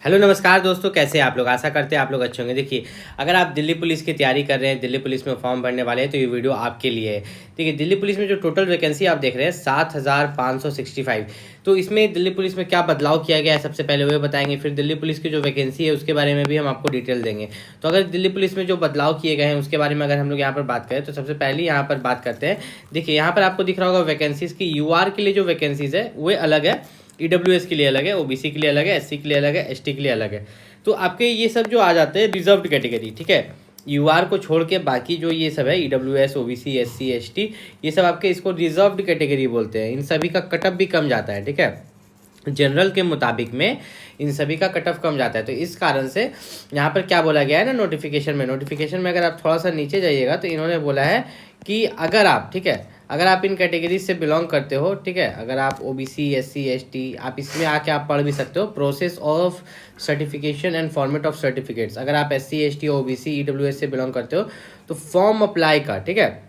Hello नमस्कार दोस्तों, कैसे हैं आप लोग। आशा करते हैं आप लोग अच्छे होंगे। देखिए, अगर आप दिल्ली पुलिस की तैयारी कर रहे हैं, दिल्ली पुलिस में फॉर्म भरने वाले हैं, तो ये वीडियो आपके लिए है। देखिए, दिल्ली पुलिस में जो टोटल वैकेंसी आप देख रहे हैं 7,565। तो इसमें दिल्ली पुलिस में क्या बदलाव किया गया है सबसे पहले वो बताएंगे। फिर दिल्ली पुलिस की जो वैकेंसी है उसके बारे में भी हम आपको डिटेल देंगे। तो अगर दिल्ली पुलिस में जो बदलाव किए गए हैं उसके बारे में अगर हम लोग यहाँ पर बात करें तो सबसे पहले यहाँ पर बात करते हैं। देखिए, यहाँ पर आपको दिख रहा होगा वैकेंसीज की यूआर के लिए जो वैकेंसीज है वो अलग है, ईडब्ल्यूएस के लिए अलग है, ओबीसी के लिए अलग है, एससी के लिए अलग है, एसटी के लिए अलग है। तो आपके ये सब जो आ जाते हैं रिजर्व्ड कैटेगरी, ठीक है। यूआर को छोड़ के बाकी जो ये सब है ईडब्ल्यूएस, ओबीसी, एससी, एसटी, ये सब आपके इसको रिजर्व्ड कैटेगरी बोलते हैं। इन सभी का कटअप भी कम जाता है, ठीक है। जनरल के मुताबिक में इन सभी का कट ऑफ कम जाता है। तो इस कारण से यहाँ पर क्या बोला गया है ना, नोटिफिकेशन में अगर आप थोड़ा सा नीचे जाइएगा तो इन्होंने बोला है कि अगर आप, ठीक है, अगर आप इन कैटेगरीज से बिलोंग करते हो, ठीक है, अगर आप ओबीसी, एससी, एसटी, आप इसमें आके आप पढ़ भी सकते हो process of certification and format of certificates. अगर आप एससी, एसटी, ओबीसी, ईडब्ल्यूएस से बिलोंग करते हो तो फॉर्म अप्लाई का, ठीक है,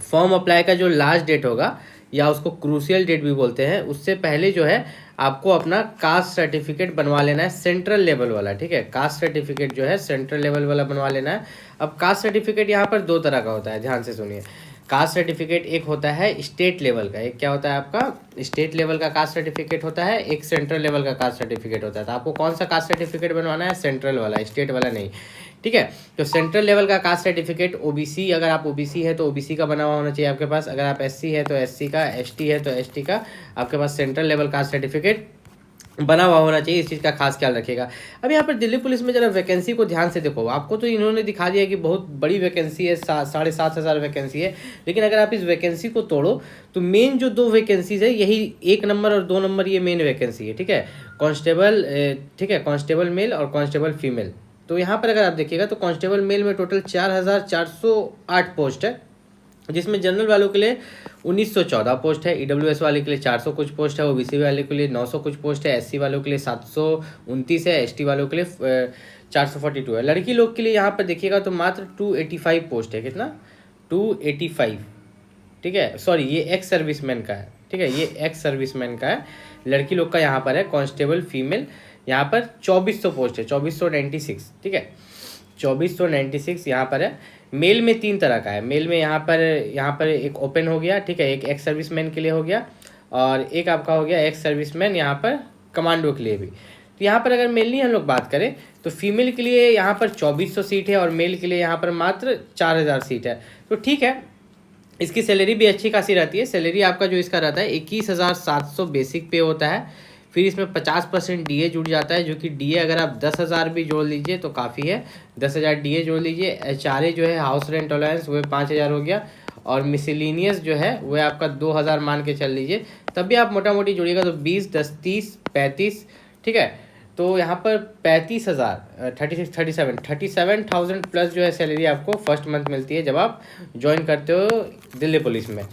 फॉर्म अप्लाई का जो लास्ट डेट होगा या उसको क्रूशियल डेट भी बोलते हैं, उससे पहले जो है आपको अपना कास्ट सर्टिफिकेट बनवा लेना है, सेंट्रल लेवल वाला, ठीक है। कास्ट सर्टिफिकेट जो है सेंट्रल लेवल वाला बनवा लेना है। अब कास्ट सर्टिफिकेट यहाँ पर दो तरह का होता है, ध्यान से सुनिए। कास्ट सर्टिफिकेट एक होता है स्टेट लेवल का, एक क्या होता है आपका स्टेट लेवल का कास्ट सर्टिफिकेट होता है, एक सेंट्रल लेवल का कास्ट सर्टिफिकेट होता है। तो आपको कौन सा कास्ट सर्टिफिकेट बनवाना है? सेंट्रल वाला, स्टेट वाला नहीं, ठीक है। तो सेंट्रल लेवल का कास्ट सर्टिफिकेट ओबीसी, अगर आप ओबीसी है तो ओबीसी का बना हुआ होना चाहिए आपके पास। अगर आप एससी है तो एससी का, एसटी है तो एसटी का आपके पास सेंट्रल लेवल कास्ट सर्टिफिकेट बना हुआ होना चाहिए। इस चीज़ का खास ख्याल रखिएगा। अब यहाँ पर दिल्ली पुलिस में जरा वैकेंसी को ध्यान से देखो। आपको तो इन्होंने दिखा दिया कि बहुत बड़ी वैकेंसी है, 7,500 वैकेंसी है, लेकिन अगर आप इस वैकेंसी को तोड़ो तो मेन जो दो वैकेंसीज है यही 1 नंबर और 2 नंबर ये मेन वैकेंसी है, ठीक है। कांस्टेबल, ठीक है, कांस्टेबल मेल और कांस्टेबल फीमेल। तो यहाँ पर अगर आप देखिएगा तो कांस्टेबल मेल में टोटल 4,408 पोस्ट है, जिसमें जनरल वालों के लिए 1914 पोस्ट है, ईडब्ल्यूएस वाले के लिए 400 कुछ पोस्ट है, ओबीसी वाले के लिए 900 कुछ पोस्ट है, एससी वालों के लिए 729 है, एसटी वालों के लिए 442 है। लड़की लोग के लिए यहाँ पर देखिएगा तो मात्र 285 पोस्ट है। कितना? 285, ठीक है। सॉरी, ये एक्स सर्विसमैन का है, ठीक है, ये एक्स सर्विसमैन का है। लड़की लोग का यहाँ पर है कांस्टेबल फीमेल, यहाँ पर 2400 पोस्ट है, 2496, ठीक है, 2496 यहाँ पर है। मेल में 3 तरह का है। मेल में यहाँ पर एक ओपन हो गया, ठीक है, एक एक्स सर्विसमैन के लिए हो गया और एक आपका हो गया एक्स सर्विसमैन यहाँ पर कमांडो के लिए भी। तो यहाँ पर अगर मेल नहीं हम लोग बात करें तो फीमेल के लिए यहाँ पर 2400 सीट है और मेल के लिए यहाँ पर मात्र 4000 सीट है। तो ठीक है, इसकी सैलरी भी अच्छी खासी रहती है। सैलरी आपका जो इसका रहता है 21,700 बेसिक पे होता है। फिर इसमें 50% डीए जुड़ जाता है, जो कि डीए अगर आप 10,000 भी जोड़ लीजिए तो काफ़ी है। 10,000 डीए जोड़ लीजिए। एचआरए जो है हाउस रेंट अलाउंस वो 5,000 हो गया और मिसलिनियस जो है वो आपका 2,000 मान के चल लीजिए। तब भी आप मोटा मोटी जोड़िएगा तो 20, 10, 30, 35, ठीक है। तो यहाँ पर 35,000, 37,000 प्लस जो है सैलरी आपको फर्स्ट मंथ मिलती है जब आप ज्वाइन करते हो दिल्ली पुलिस में।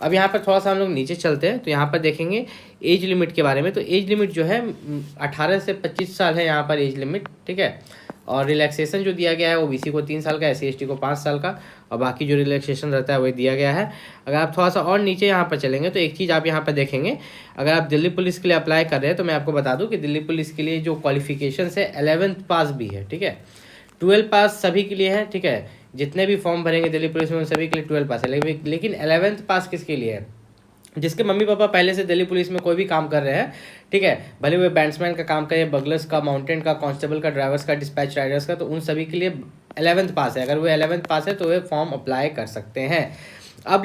अब यहाँ पर थोड़ा सा हम लोग नीचे चलते हैं तो यहाँ पर देखेंगे एज लिमिट के बारे में। तो एज लिमिट जो है 18 से 25 साल है यहाँ पर एज लिमिट, ठीक है। और रिलैक्सेशन जो दिया गया है ओबीसी को 3 साल का, एससी एसटी को 5 साल का, और बाकी जो रिलैक्सेशन रहता है वही दिया गया है। अगर आप थोड़ा सा और नीचे यहाँ पर चलेंगे तो एक चीज़ आप यहाँ पर देखेंगे, अगर आप दिल्ली पुलिस के लिए अप्लाई कर रहे हैं तो मैं आपको बता दूँ कि दिल्ली पुलिस के लिए जो क्वालिफिकेशन है 11th पास भी है, ठीक है। 12 पास सभी के लिए है, ठीक है। जितने भी फॉर्म भरेंगे दिल्ली पुलिस में उन सभी के लिए 12 पास है, लेकिन 11th पास किसके लिए है? जिसके मम्मी पापा पहले से दिल्ली पुलिस में कोई भी काम कर रहे हैं, ठीक है, भले वो बैंड्समैन का काम करे, बगलर्स का, माउंटेन का, कांस्टेबल का, ड्राइवर्स का, डिस्पैच राइडर्स का, तो उन सभी के लिए 11th पास है। अगर वो 11th पास है तो वे फॉर्म अप्लाई कर सकते हैं। अब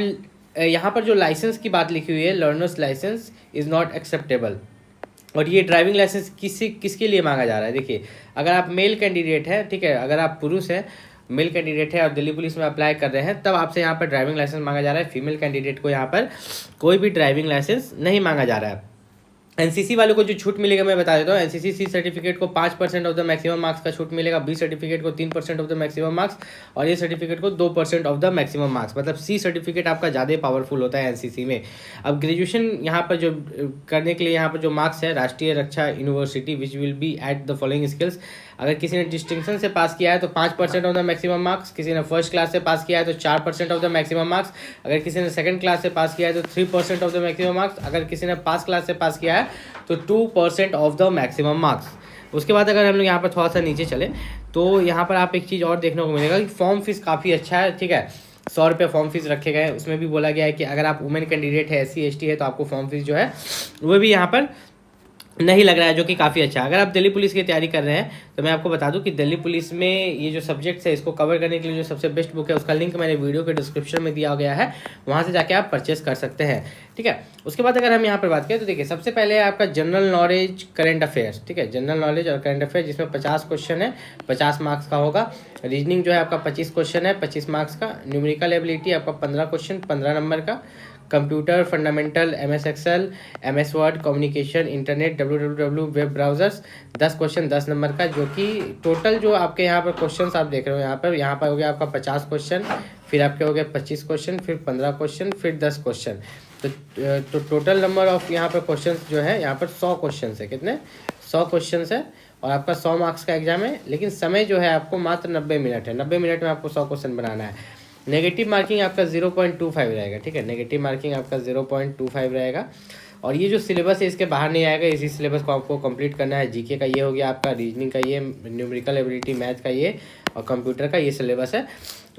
यहाँ पर जो लाइसेंस की बात लिखी हुई है, learners licence is not acceptable, और ये ड्राइविंग लाइसेंस किसके लिए मांगा जा रहा है? देखिए, अगर आप मेल कैंडिडेट है, ठीक है, अगर आप पुरुष हैं, मेल कैंडिडेट है और दिल्ली पुलिस में अप्लाई कर रहे हैं, तब आपसे यहाँ पर ड्राइविंग लाइसेंस मांगा जा रहा है। फीमेल कैंडिडेट को यहाँ पर कोई भी ड्राइविंग लाइसेंस नहीं मांगा जा रहा है। एनसीसी वालों को जो छूट मिलेगा मैं बता देता हूँ। एनसीसी सी सर्टिफिकेट को 5% ऑफ द मैक्सिमम मार्क्स का छूट मिलेगा, बी सर्टिफिकेट को 3% ऑफ द मैक्सिमम मार्क्स, और ये सर्टिफिकेट को 2% ऑफ द मैक्सिमम मार्क्स। मतलब सी सर्टिफिकेट आपका ज़्यादा पावरफुल होता है एनसीसी में। अब ग्रेजुएशन यहाँ पर जो करने के लिए यहाँ पर जो मार्क्स है, राष्ट्रीय रक्षा university which will be at the following skills. अगर किसी ने डिस्टिंक्शन से पास किया है तो 5% ऑफ द मैक्सिमम मार्क्स, किसी ने फर्स्ट क्लास से पास किया है तो 4% ऑफ द मैक्सिमम मार्क्स, अगर किसी ने सेकंड क्लास से पास किया है तो 3% ऑफ द मैक्सिमम मार्क्स, अगर किसी ने पास क्लास से पास किया है तो 2% ऑफ द मैक्सिमम मार्क्स। उसके बाद अगर हम लोग यहाँ पर थोड़ा सा नीचे चले तो यहाँ पर आप एक चीज़ और देखने को मिलेगा कि फॉर्म फीस काफ़ी अच्छा है, ठीक है। 100 रुपये फॉर्म फीस रखे गए हैं। उसमें भी बोला गया है कि अगर आप वुमेन कैंडिडेट है, SC ST है, तो आपको फॉर्म फीस जो है वो भी यहाँ पर नहीं लग रहा है, जो कि काफ़ी अच्छा है। अगर आप दिल्ली पुलिस की तैयारी कर रहे हैं तो मैं आपको बता दूं कि दिल्ली पुलिस में ये जो सब्जेक्ट्स है इसको कवर करने के लिए जो सबसे बेस्ट बुक है उसका लिंक मैंने वीडियो के डिस्क्रिप्शन में दिया गया है, वहाँ से जाके आप परचेस कर सकते हैं, ठीक है। उसके बाद अगर हम यहाँ पर बात करें तो देखिए सबसे पहले है आपका जनरल नॉलेज करंट अफेयर्स, ठीक है। जनरल नॉलेज और करंट अफेयर्स जिसमें 50 क्वेश्चन है, 50 मार्क्स का होगा। रीजनिंग जो है आपका 25 क्वेश्चन है, 25 मार्क्स का। न्यूमेरिकल एबिलिटी आपका 15 क्वेश्चन, 15 नंबर का। Computer fundamental, MS excel, MS word, communication, internet, WWW web browsers 10 question 10 number का, जो कि टोटल जो आपके यहाँ पर क्वेश्चंस आप देख रहे हो यहाँ पर हो गया आपका 50 क्वेश्चन, फिर आपके हो गए 25 क्वेश्चन, फिर 15 क्वेश्चन, फिर 10 क्वेश्चन। तो टोटल नंबर ऑफ यहाँ पर क्वेश्चन जो है यहाँ पर 100 क्वेश्चन है। कितने? 100 क्वेश्चन है और आपका 100 मार्क्स का एग्जाम है, लेकिन समय जो है आपको मात्र 90 मिनट है। 90 मिनट में आपको 100 क्वेश्चन बनाना है। नेगेटिव मार्किंग आपका 0.25 रहेगा, ठीक है। नेगेटिव मार्किंग आपका 0.25 रहेगा। और ये जो सिलेबस है इसके बाहर नहीं आएगा, इसी सिलेबस को आपको कंप्लीट करना है। जीके का ये हो गया आपका, रीजनिंग का ये, न्यूमेरिकल एबिलिटी मैथ का ये, और कंप्यूटर का ये सिलेबस है।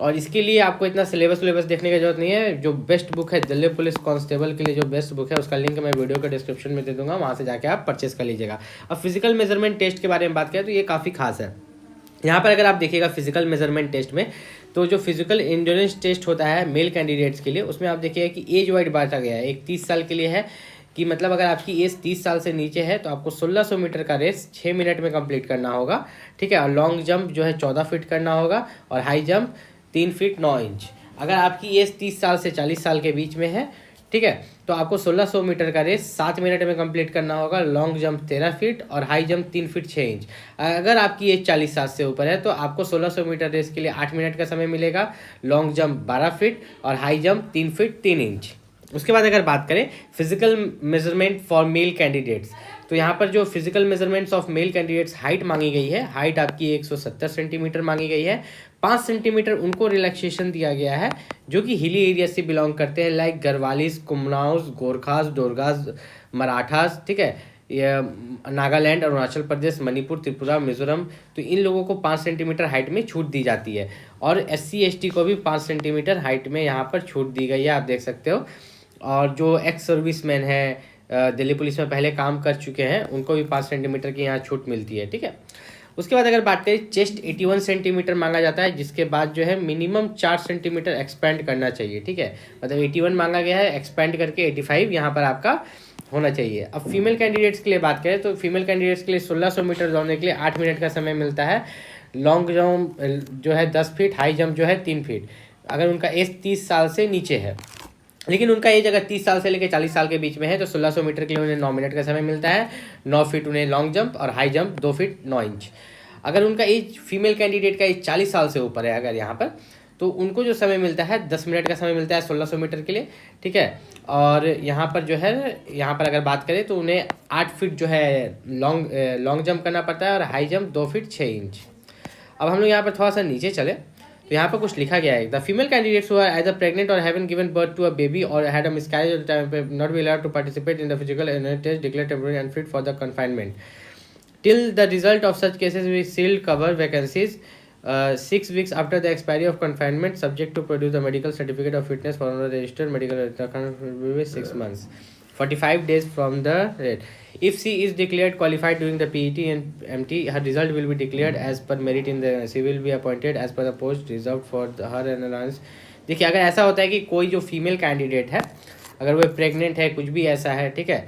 और इसके लिए आपको इतना सिलेबस देखने की जरूरत नहीं है। जो बेस्ट बुक है दिल्ली पुलिस कांस्टेबल के लिए, जो बेस्ट बुक है उसका लिंक मैं वीडियो के डिस्क्रिप्शन में दे दूंगा, वहाँ से जाके आप परचेस कर लीजिएगा। अब फिजिकल मेजरमेंट टेस्ट के बारे में बात करें तो ये काफ़ी खास है। यहाँ पर अगर आप देखिएगा फिजिकल मेजरमेंट टेस्ट में, तो जो फिजिकल इंड्योरेंस टेस्ट होता है मेल कैंडिडेट्स के लिए, उसमें आप देखिएगा कि एज वाइड बांटा गया है। एक 30 साल के लिए है कि मतलब अगर आपकी एज 30 साल से नीचे है तो आपको 1600 मीटर का रेस 6 मिनट में कंप्लीट करना होगा, ठीक है। और लॉन्ग जंप जो है 14 फीट करना होगा, और हाई जंप 3 फीट 9 इंच। अगर आपकी एज 30 साल से 40 साल के बीच में है, ठीक है, तो आपको 1600 मीटर का रेस 7 मिनट में कंप्लीट करना होगा। लॉन्ग जंप 13 फीट और हाई जंप 3 फीट 6 इंच। अगर आपकी एज 40 साल से ऊपर है तो आपको 1600 मीटर रेस के लिए 8 मिनट का समय मिलेगा। लॉन्ग जंप 12 फीट और हाई जंप 3 फीट 3 इंच। उसके बाद अगर बात करें physical measurement for male candidates, तो यहाँ पर जो physical measurements of male candidates height मांगी गई है, हाइट आपकी 170 सेंटीमीटर मांगी गई है। 5 सेंटीमीटर उनको रिलैक्सेशन दिया गया है जो कि हिली एरिया से बिलोंग करते हैं, लाइक गढ़वालीस, कुमाऊस, गोरखास, डोरगास, मराठास, ठीक है, ये नागालैंड, अरुणाचल प्रदेश, मणिपुर, त्रिपुरा, मिजोरम। तो इन लोगों को 5 सेंटीमीटर हाइट में छूट दी जाती है। और SC ST को भी 5 सेंटीमीटर हाइट में यहाँ पर छूट दी गई है, आप देख सकते हो। और जो एक्स सर्विसमैन है, दिल्ली पुलिस में पहले काम कर चुके हैं, उनको भी 5 सेंटीमीटर की यहाँ छूट मिलती है, ठीक है। उसके बाद अगर बात करें, चेस्ट 81 सेंटीमीटर मांगा जाता है, जिसके बाद जो है मिनिमम 4 सेंटीमीटर एक्सपेंड करना चाहिए, ठीक है। मतलब 81 मांगा गया है, एक्सपेंड करके 85 यहाँ पर आपका होना चाहिए। अब फीमेल कैंडिडेट्स के लिए बात करें तो फीमेल कैंडिडेट्स के लिए 1600 मीटर दौड़ने के लिए 8 मिनट का समय मिलता है। लॉन्ग जंप जो है 10 फीट, हाई जंप जो है 3 फीट, अगर उनका एज 30 साल से नीचे है। लेकिन उनका एज अगर 30 साल से लेकर 40 साल के बीच में है तो 1600 मीटर के लिए उन्हें 9 मिनट का समय मिलता है। 9 फीट उन्हें लॉन्ग जंप और हाई जंप 2 फीट 9 इंच। अगर उनका एज, फीमेल कैंडिडेट का एज 40 साल से ऊपर है अगर यहाँ पर, तो उनको जो समय मिलता है 10 मिनट का समय मिलता है 1600 मीटर के लिए, ठीक है। और यहाँ पर जो है, यहाँ पर अगर बात करें तो उन्हें 8 फीट जो है लॉन्ग जंप करना पड़ता है और हाई जंप 2 फीट 6 इंच। अब हम लोग यहाँ पर थोड़ा सा नीचे चले तो यहाँ पर कुछ लिखा गया है, the female candidates who are either pregnant or haven't given birth to a baby or had a miscarriage at the time not be allowed to participate in the physical test declared temporary unfit for the confinement till the result of such cases we sealed cover vacancies 6 weeks after the expiry of confinement, subject to produce the medical certificate of fitness for the registered medical will be 6 months 45 days from the date. If she is declared qualified during the PET and MT, her result will be declared as per merit in the, she will be appointed as per the post reserved for her and allowance. देखिए अगर ऐसा होता है कि कोई जो female candidate है, अगर वो प्रेग्नेंट है, कुछ भी ऐसा है, ठीक है,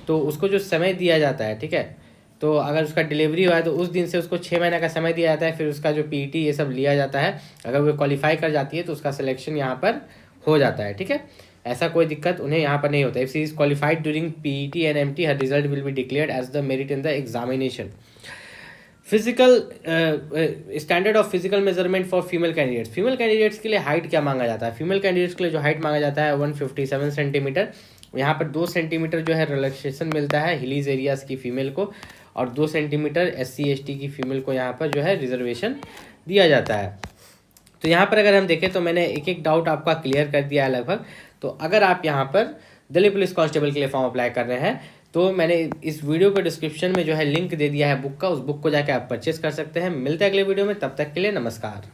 तो उसको जो समय दिया जाता है, ठीक है, तो अगर उसका डिलीवरी हुआ है तो उस दिन से उसको 6 महीने का समय दिया जाता है। फिर उसका जो PET ये सब लिया जाता है, अगर वो क्वालिफाई कर जाती है तो उसका सिलेक्शन यहाँ पर हो जाता है, ठीक है। ऐसा कोई दिक्कत उन्हें यहाँ पर नहीं होता। If she is qualified during PET and MT, her result will be declared as the merit in the examination. Physical standard of physical measurement for female candidates. Female candidates के लिए हाइट क्या मांगा जाता है? फीमेल कैंडिडेट्स के लिए जो height मांगा जाता है 157 सेंटीमीटर। यहाँ पर 2 सेंटीमीटर जो है रिलैक्सेशन मिलता है हिलीज एरियाज की फीमेल को, और 2 सेंटीमीटर SC ST की फीमेल को यहाँ पर जो है रिजर्वेशन दिया जाता है। तो यहाँ पर अगर हम देखें तो मैंने एक एक डाउट आपका क्लियर कर दिया है लगभग। तो अगर आप यहाँ पर दिल्ली पुलिस कांस्टेबल के लिए फॉर्म अप्लाई कर रहे हैं तो मैंने इस वीडियो के डिस्क्रिप्शन में जो है लिंक दे दिया है बुक का, उस बुक को जाके आप परचेस कर सकते हैं। मिलते हैं अगले वीडियो में, तब तक के लिए नमस्कार।